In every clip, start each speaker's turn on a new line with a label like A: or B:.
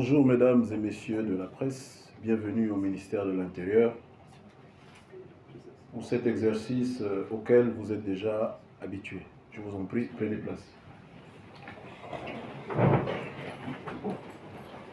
A: Bonjour mesdames et messieurs de la presse, bienvenue au ministère de l'Intérieur pour cet exercice auquel vous êtes déjà habitués. Je vous en prie, prenez place.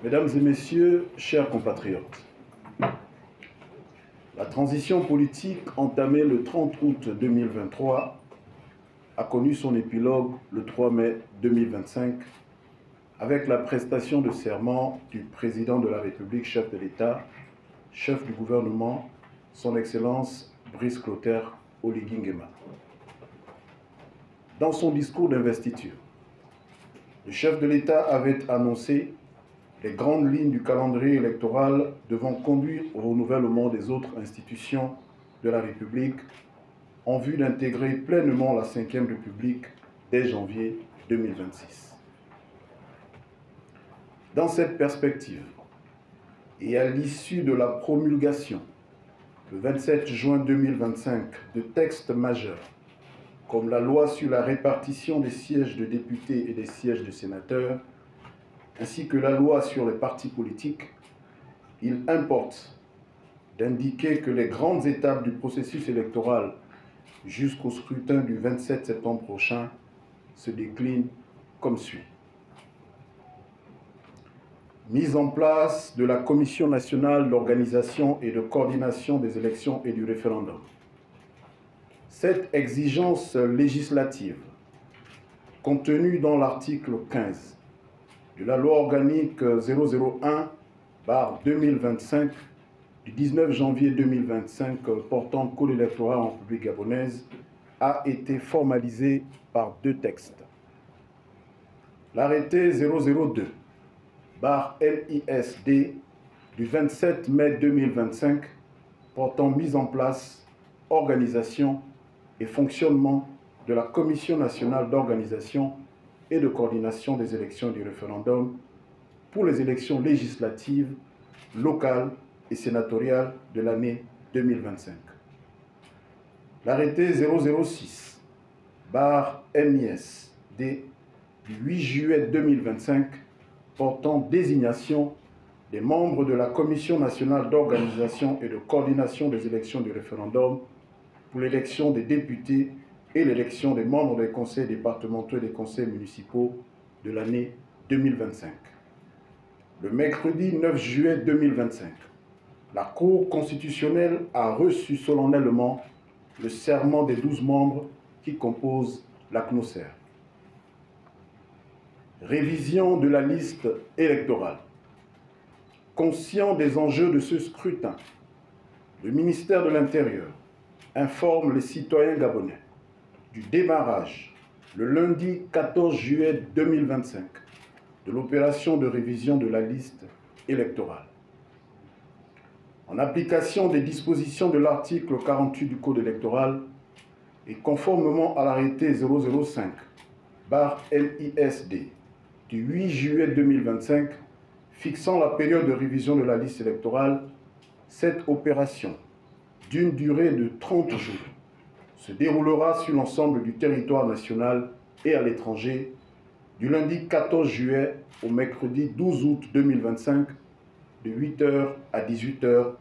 A: Mesdames et messieurs, chers compatriotes, la transition politique entamée le 30 août 2023 a connu son épilogue le 3 mai 2025 avec la prestation de serment du président de la République, chef de l'État, chef du gouvernement, son Excellence Brice Clotaire Oligui Nguema. Dans son discours d'investiture, le chef de l'État avait annoncé les grandes lignes du calendrier électoral devant conduire au renouvellement des autres institutions de la République en vue d'intégrer pleinement la Ve République dès janvier 2026. Dans cette perspective, et à l'issue de la promulgation, le 27 juin 2025, de textes majeurs, comme la loi sur la répartition des sièges de députés et des sièges de sénateurs, ainsi que la loi sur les partis politiques, il importe d'indiquer que les grandes étapes du processus électoral jusqu'au scrutin du 27 septembre prochain se déclinent comme suit. Mise en place de la Commission nationale d'organisation et de coordination des élections et du référendum. Cette exigence législative, contenue dans l'article 15 de la loi organique 001/2025 du 19 janvier 2025 portant code électoral en République gabonaise, a été formalisée par deux textes. L'arrêté 002/MISD du 27 mai 2025 portant mise en place, organisation et fonctionnement de la Commission nationale d'organisation et de coordination des élections et du référendum pour les élections législatives, locales et sénatoriales de l'année 2025. L'arrêté 006/MISD du 8 juillet 2025 portant désignation des membres de la Commission nationale d'organisation et de coordination des élections du référendum pour l'élection des députés et l'élection des membres des conseils départementaux et des conseils municipaux de l'année 2025. Le mercredi 9 juillet 2025, la Cour constitutionnelle a reçu solennellement le serment des 12 membres qui composent la CNOSER. Révision de la liste électorale. Conscient des enjeux de ce scrutin, le ministère de l'Intérieur informe les citoyens gabonais du démarrage, le lundi 14 juillet 2025, de l'opération de révision de la liste électorale. En application des dispositions de l'article 48 du Code électoral et conformément à l'arrêté 005/MISD du 8 juillet 2025 fixant la période de révision de la liste électorale, cette opération, d'une durée de 30 jours, se déroulera sur l'ensemble du territoire national et à l'étranger du lundi 14 juillet au mercredi 12 août 2025 de 8 h à 18 h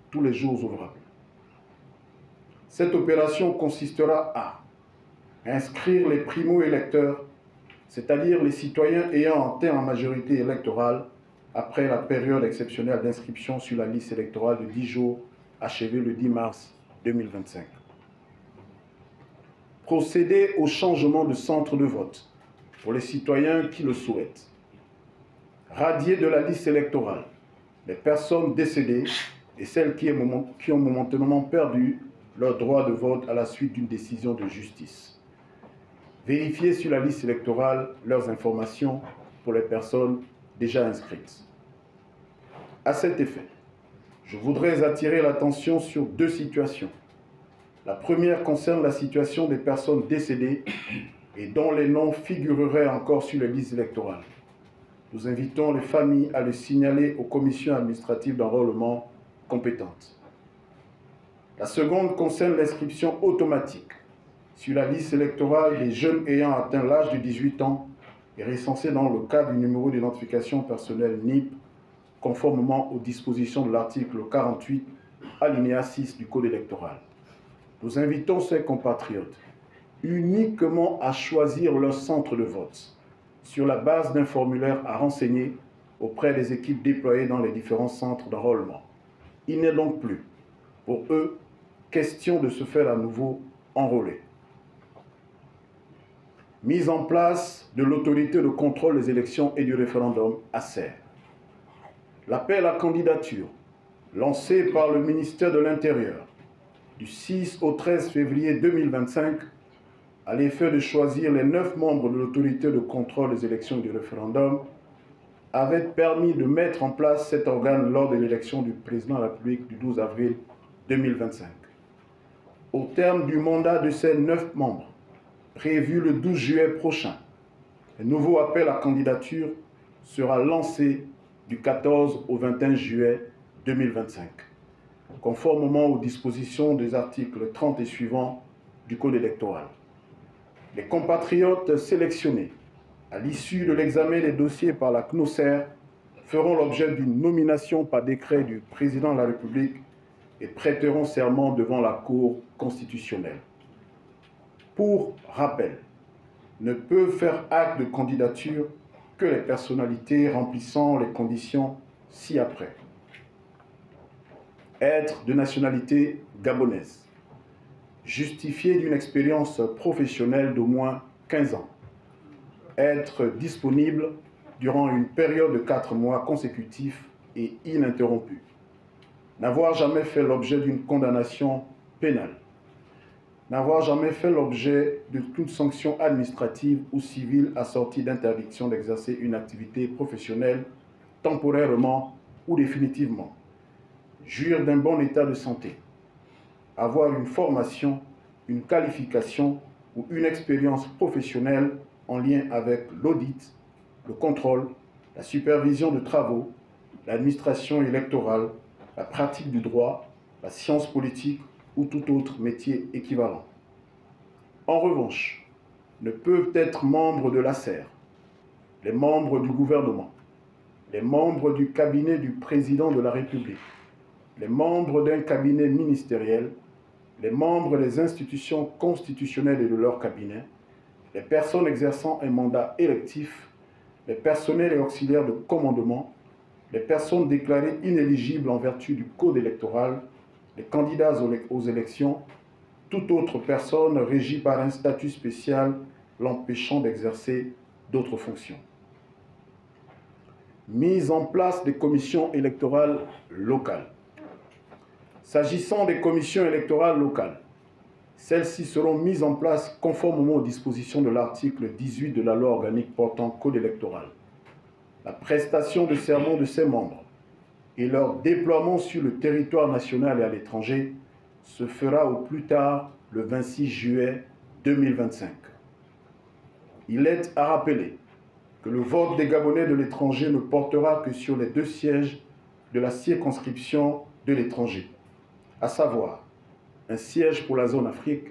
A: tous les jours ouvrables. Cette opération consistera à inscrire les primo-électeurs, c'est-à-dire les citoyens ayant atteint en majorité électorale après la période exceptionnelle d'inscription sur la liste électorale de 10 jours achevée le 10 mars 2025. Procéder au changement de centre de vote pour les citoyens qui le souhaitent. Radier de la liste électorale les personnes décédées et celles qui ont momentanément perdu leur droit de vote à la suite d'une décision de justice. Vérifier sur la liste électorale leurs informations pour les personnes déjà inscrites. À cet effet, je voudrais attirer l'attention sur deux situations. La première concerne la situation des personnes décédées et dont les noms figureraient encore sur les listes électorales. Nous invitons les familles à le signaler aux commissions administratives d'enrôlement compétentes. La seconde concerne l'inscription automatique sur la liste électorale des jeunes ayant atteint l'âge de 18 ans et recensés dans le cadre du numéro d'identification personnelle NIP conformément aux dispositions de l'article 48, alinéa 6 du Code électoral. Nous invitons ces compatriotes uniquement à choisir leur centre de vote sur la base d'un formulaire à renseigner auprès des équipes déployées dans les différents centres d'enrôlement. Il n'est donc plus, pour eux, question de se faire à nouveau enrôler. Mise en place de l'autorité de contrôle des élections et du référendum, ACER. L'appel à candidature, lancé par le ministère de l'Intérieur du 6 au 13 février 2025, à l'effet de choisir les 9 membres de l'autorité de contrôle des élections et du référendum, avait permis de mettre en place cet organe lors de l'élection du président de la République du 12 avril 2025. Au terme du mandat de ces 9 membres, prévu le 12 juillet prochain, un nouveau appel à candidature sera lancé du 14 au 21 juillet 2025, conformément aux dispositions des articles 30 et suivants du Code électoral. Les compatriotes sélectionnés à l'issue de l'examen des dossiers par la CNOSER feront l'objet d'une nomination par décret du président de la République et prêteront serment devant la Cour constitutionnelle. Pour rappel, ne peuvent faire acte de candidature que les personnalités remplissant les conditions ci-après. Être de nationalité gabonaise. Justifier d'une expérience professionnelle d'au moins 15 ans. Être disponible durant une période de 4 mois consécutifs et ininterrompus. N'avoir jamais fait l'objet d'une condamnation pénale. N'avoir jamais fait l'objet de toute sanction administrative ou civile assortie d'interdiction d'exercer une activité professionnelle temporairement ou définitivement. Jouir d'un bon état de santé. Avoir une formation, une qualification ou une expérience professionnelle en lien avec l'audit, le contrôle, la supervision de travaux, l'administration électorale, la pratique du droit, la science politique ou tout autre métier équivalent. En revanche, ne peuvent être membres de l'ACER, les membres du gouvernement, les membres du cabinet du président de la République, les membres d'un cabinet ministériel, les membres des institutions constitutionnelles et de leur cabinet, les personnes exerçant un mandat électif, les personnels et auxiliaires de commandement, les personnes déclarées inéligibles en vertu du Code électoral, les candidats aux élections, toute autre personne régie par un statut spécial l'empêchant d'exercer d'autres fonctions. Mise en place des commissions électorales locales. S'agissant des commissions électorales locales, celles-ci seront mises en place conformément aux dispositions de l'article 18 de la loi organique portant Code électoral. La prestation de serment de ses membres et leur déploiement sur le territoire national et à l'étranger se fera au plus tard le 26 juillet 2025. Il est à rappeler que le vote des Gabonais de l'étranger ne portera que sur les 2 sièges de la circonscription de l'étranger, à savoir un siège pour la zone Afrique,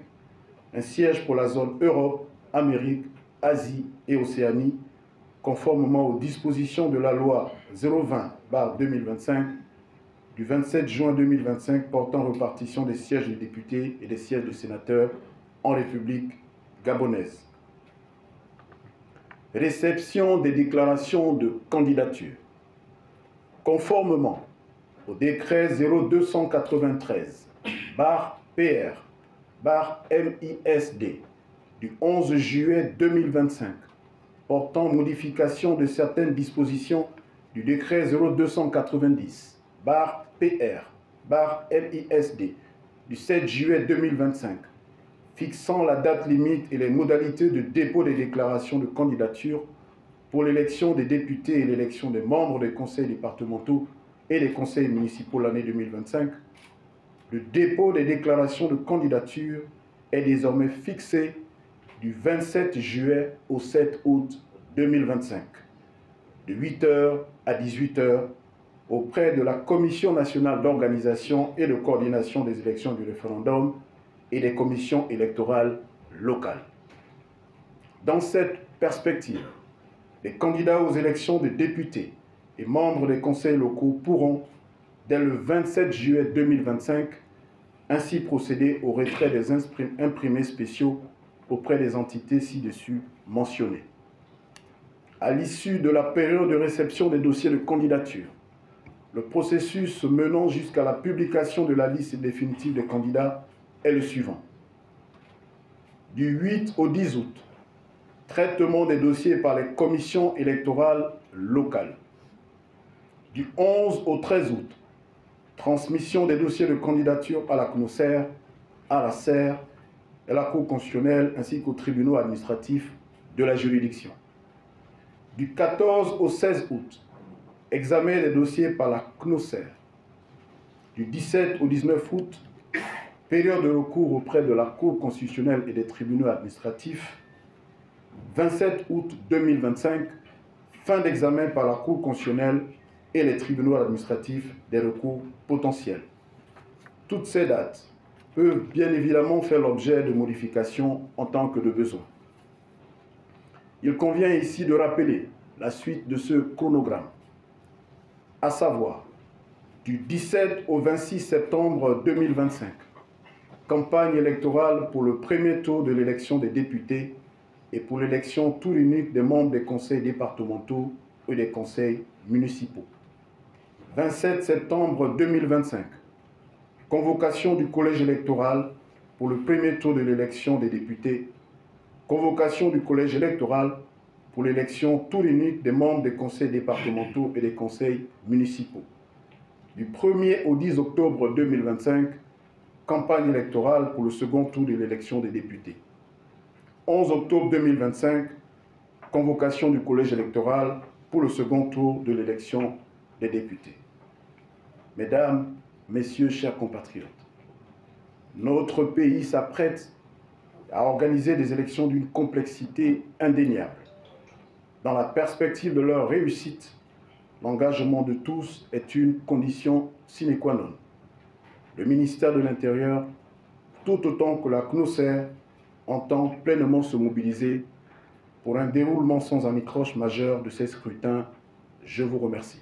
A: un siège pour la zone Europe, Amérique, Asie et Océanie, conformément aux dispositions de la loi 020/2025 du 27 juin 2025 portant répartition des sièges de députés et des sièges de sénateurs en République gabonaise. Réception des déclarations de candidature. Conformément au décret 0293/PR/MISD du 11 juillet 2025 portant modification de certaines dispositions du décret 0290/PR/MISD du 7 juillet 2025 fixant la date limite et les modalités de dépôt des déclarations de candidature pour l'élection des députés et l'élection des membres des conseils départementaux et des conseils municipaux l'année 2025, le dépôt des déclarations de candidature est désormais fixé du 27 juillet au 7 août 2025, de 8h à 18h, auprès de la Commission nationale d'organisation et de coordination des élections du référendum et des commissions électorales locales. Dans cette perspective, les candidats aux élections de députés et membres des conseils locaux pourront, dès le 27 juillet 2025, ainsi procéder au retrait des imprimés spéciaux auprès des entités ci-dessus mentionnées. À l'issue de la période de réception des dossiers de candidature, le processus menant jusqu'à la publication de la liste définitive des candidats est le suivant. Du 8 au 10 août, traitement des dossiers par les commissions électorales locales. Du 11 au 13 août, transmission des dossiers de candidature à la CNOSER, à la SER, à la Cour constitutionnelle ainsi qu'aux tribunaux administratifs de la juridiction. Du 14 au 16 août, examen des dossiers par la CNOSER. Du 17 au 19 août, période de recours auprès de la Cour constitutionnelle et des tribunaux administratifs. 27 août 2025, fin d'examen par la Cour constitutionnelle et les tribunaux administratifs des recours potentiels. Toutes ces dates peuvent bien évidemment faire l'objet de modifications en tant que de besoin. Il convient ici de rappeler la suite de ce chronogramme, à savoir du 17 au 26 septembre 2025, campagne électorale pour le premier tour de l'élection des députés et pour l'élection tour unique des membres des conseils départementaux et des conseils municipaux. 27 septembre 2025, convocation du collège électoral pour le premier tour de l'élection des députés, convocation du collège électoral pour l'élection tour unique des membres des conseils départementaux et des conseils municipaux. Du 1er au 10 octobre 2025, campagne électorale pour le second tour de l'élection des députés. 11 octobre 2025, convocation du collège électoral pour le second tour de l'élection des députés. Mesdames, Messieurs, chers compatriotes, notre pays s'apprête à organiser des élections d'une complexité indéniable. Dans la perspective de leur réussite, l'engagement de tous est une condition sine qua non. Le ministère de l'Intérieur, tout autant que la CNOSER, entend pleinement se mobiliser pour un déroulement sans anicroche majeur de ces scrutins. Je vous remercie.